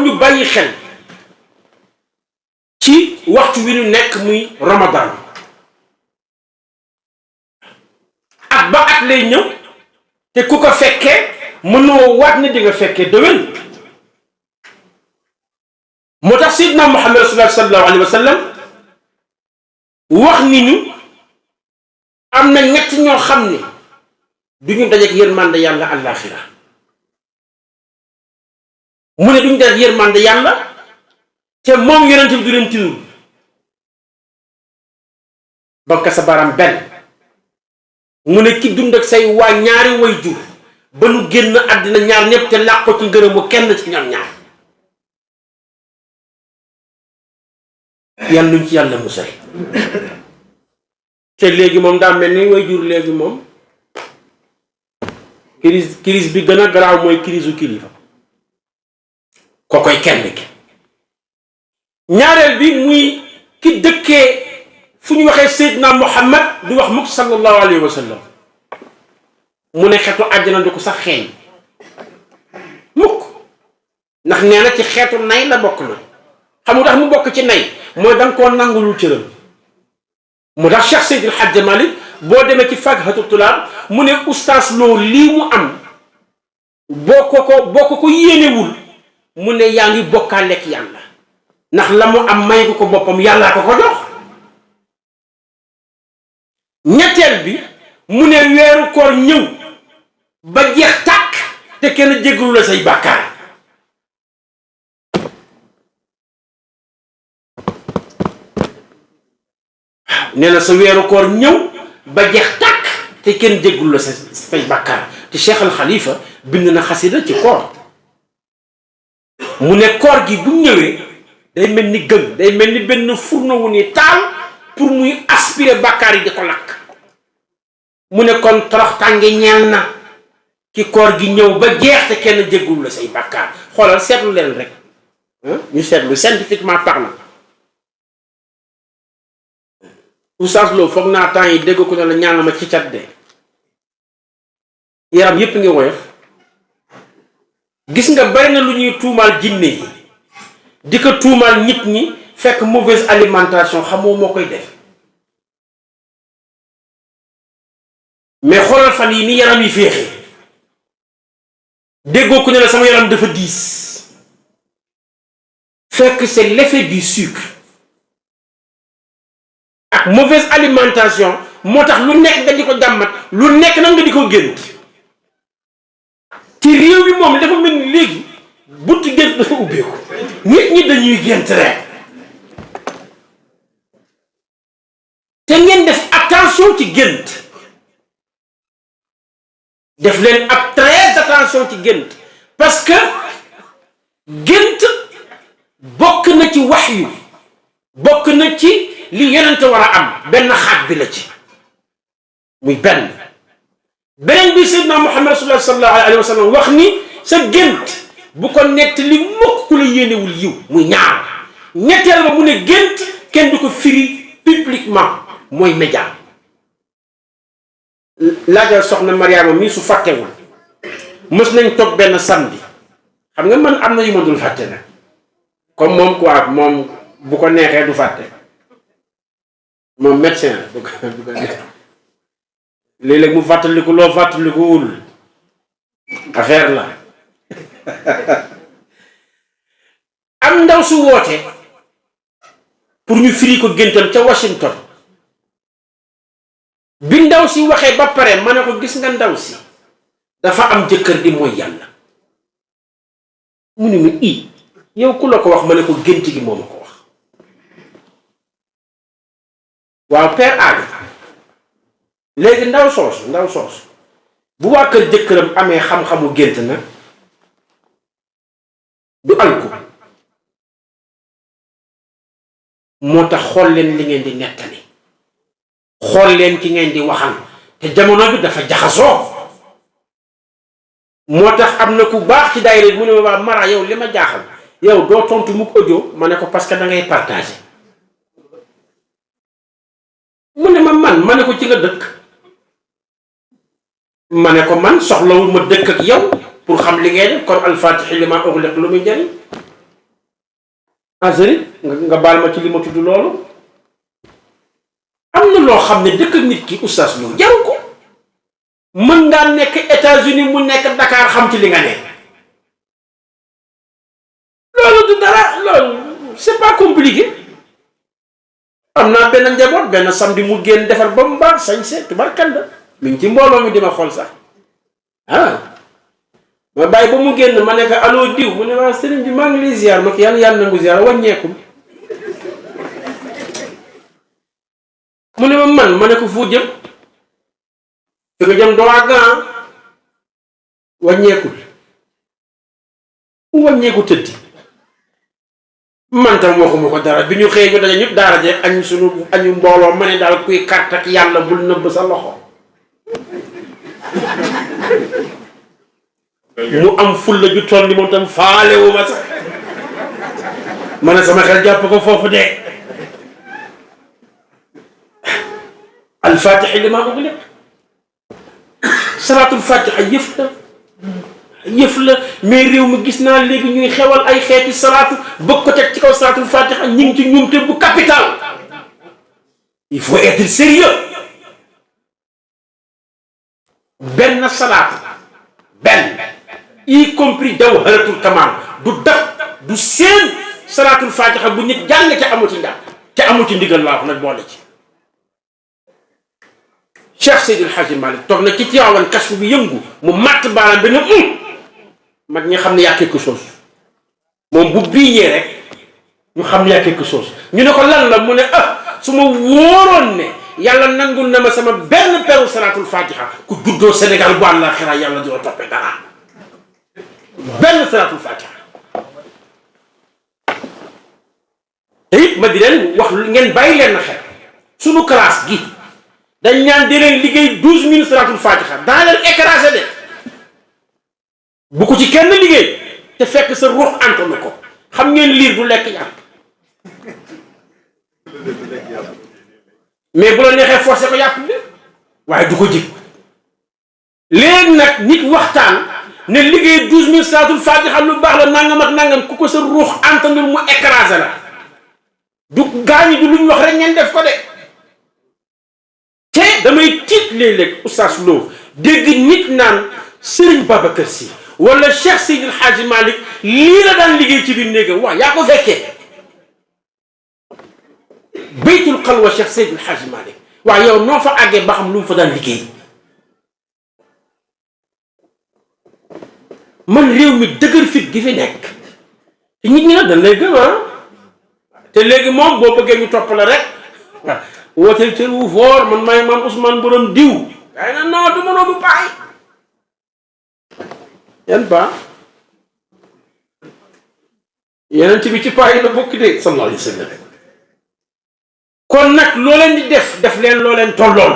ñu bàyyi xel ci waxtu wi ñu nekk muy Ramadan at ba at lay ñëw te ku ko fekkee mënoo waat ne di nga fekkee déwén moo tax Seydina Muhammad sallallahu alayhi wa sallam wax ni ñu am na ñett ñoo xam ne du ñu dajeek yërmande yàlla àllaaxira mu ne du ñu dajeek yërmande yàlla te moom yonent bi du leen tinul banka sa baram benn mu ne ki dund ak say waa ñaari way jur ba nu génn àddina ñaar ñëpp te làq ko ci ngërëmu kenn ci ñoom ñaar yàlla nuñ ci yàlla musal te léegi moom daa mel ni way jur léegi moom crise bi gën a garaaw mooy crise u kilifa ko koy kenn ki ñaareel bi muy ki dëkkee fu ñu waxee Seydina Muhammad du wax mukk sallallahu alayhi wa sallam mu ne xeetu àjjana du ko sax xeeñ mukk ndax nee na ci xeetu nay la bokk na xam nga tax mu bokk ci nay mooy danga koo nangulul cëram mu tax Cheikh Seydil Hadji Malick boo demee ci Fakhatu Tulaab mu ne oustaz Lo lii mu am boo ko yéenewul mu ne yaa ngi bokkaaleeg yàlla ndax la mu am may ko boppam yàllaa ko jox ñetteel bi mu ne weeru koor ñëw ba jeex tàkk te kenn jéggalu la say bàkkaar nee na sa weeru koor ñëw ba jeex tàkk te kenn jéggalu la say bàkkaar te Cheikh Al Khalifa bind na xasida ci koor mu ne koor gi bu ñëwee day mel ni gën day mel ni benn fourneau wu ni taal pour muy aspirer bàkkaar yi di ko lakk mu ne kon torox tànge ñeel na ki koor gi ñëw ba jeex te kenn jéggul la say bàkkaar xoolal seetlu leen rek ñu seetlu scientifiquement parlant Oustaz Lo foog naa temps yi dégg ko ne la ñaan ma ci cat de yaram yépp ngi woyof gis nga bari na lu ñuy tuumaal jinne yi di ko tuumaal nit ñi fekk mauvaise alimentation xamoo moo koy def mais xoolal fan yi ni yaram yi féexee déggoo ko ne la sama yaram dafa diis fekk c'est l'effet du sucre ak mauvaise alimentation moo tax lu nekk nga di ko jàmmat lu nekk nag nga di ko gént ci réew bi moom dafa mel ni léegi buntu gént dafa ubbeeku nit ñi dañuy gént rek te ngeen def attention ci gént def leen ab très attention ci gént parce que gént bokk na ci wahyu bokk na ci li yonent war a am benn xaaj bi la ci muy beneen bi Seydina Muhammad sallallahu alayhi wa sallam wax ni sa gént bu ko nett li mukk ku la yéenewul yiw muy ñaar ñetteel ba mu ne gént kenn du ko firi publiquement mooy média laajal soxna Mariama mii su fàttewul mës nañ toog benn samedi xam nga man am na yu ma dul fàtte nag comme moom quoi moom bu ko neexee du fàtte moom médecin la bu ko neexee léeg-léeg mu fàttaliku loo fàttalikuwul affaire la am ndaw su woote pour ñu firi ko géntam ca Washington bi ndaw si waxee ba pare ma ne ko gis nga ndaw si dafa am jëkkër di mooy yàlla mu ne ma yow ku la ko wax ma ne ko gént gi moo ma ko wax waaw père aagi léegi ndaw soosu bu waa kër jëkkëram amee xam-xamu gént na du alku moo tax xool leen li ngeen di nettali xool leen ki ngeen di waxal te jamono bi dafa jaxasoo moo tax am na ku baax ci daayira mu ne ma waa Mara yow li ma jaaxal yow doo tontu mukk audio ma ne ko parce que da ngay partager mu ne ma ne ko ci nga dëkk ma ne ko man soxlawul ma dëkk ak yow pour xam li ngay def kon alfatixi li ma uxliq lu muy njëriñ Azari nga baal ma ci li ma tudd loolu am na loo xam ne dëkk nit ki oustaz loolu jaru ko mën ngaa nekk États-Unis mu nekk Dakar xam ci li nga ne loolu du dara loolu c'est pas compliqué am naa benn njaboot benn samedi mu génn defar ba mu baax sañse tubarkalla mi ngi ci mbooloo mi di ma xool sax ma bàyyi ba mu génn ma nekk allo diw mu ne waa sëriñ bi maa ngi lay ziar ma ko yàlla nangu ziar wàññeekum mu ne ma ne ko fu jëm fi nga jëm doo àgg wàññeekul mu wàññeeku tëddi man tam waxuma ko dara bi ñu xëyee ñu daje ñëpp daara je añ sunu añu mbooloo ma ne daal kuy kàrt ak yàlla bul nëbb sa loxo mu am fulla ju toll ni moom tam faale wu ma sax ma ne sama xel jàpp ko foofu de alfatiha li maa ughliq salaatul fatiha yëf la mais réew mi gis naa léegi ñuy xewal ay xeeti salaatu bëgg ko teg ci kaw salaatul fatiha ñu ngi ci ñumte bu capital il faut être sérieux benn salaatu benn y compris jawharatul kamal du dab du seen salaatul fatiha bu nit jàng ca amu ci ndax ca amu ci ndigal laa wax nag boole ci Cheikh Seydil Hadji Malick toog na ci Tiwaawan kashfu bi yëngu mu matt baaraam bi ne mag ñi xam ne y'a quelque chose moom bu biiñee rek ñu xam ne y'a quelque chose ñu ne ko lan la mu ne su ma wóoroon ne yàlla nangul na ma sama benn peru salaatul fatiha ku juddoo Sénégal bu àllaaxira yàlla dina toppee dara benn salaatul fatiha te it ma di leen wax ngeen bàyyi leen na xel sunu classe gi dañ ñaan di leen liggéey 12000 salaatul fatiha daa leen écrasé de bu ko ci kenn liggéey te fekk sa ruux antanu ko xam ngeen liir du lekk yàpp mais bu la neexee forcé ko yàpp bi waaye du ko jig léegi nag nit waxtaan ne liggéey 12000 salaatul fatiha lu baax la nangam ak nangam ku ko sa ruux antanul mu écrasé la du gaañu du lu ñu wax rek ngeen def ko de te damay tiit léeg-léeg oustaz Lo dégg nit naan Serigne Babacar Sy wala Cheikh Seydil Hadji Malick lii la daan liggéey ci biir néegam waaw yaa ko fekkee baytul xalwa Cheikh Seydil Hadji Malick waaw yow noo fa àggee ba xam lu mu fa daan liggéey man réew mi dëgër fit gi fi nekk te nit ñi nag dañ lay gëm te léegi moom boo bëggee ñu topp la rek wooteel cër wu foor man maay maam Ousmane borom diw waaye na non du mënoo bu paay yan ba yeneen ci bi ci paay la bokk de sallallahu alayhi wa sallam kon nag loo leen di def leen loo leen tollool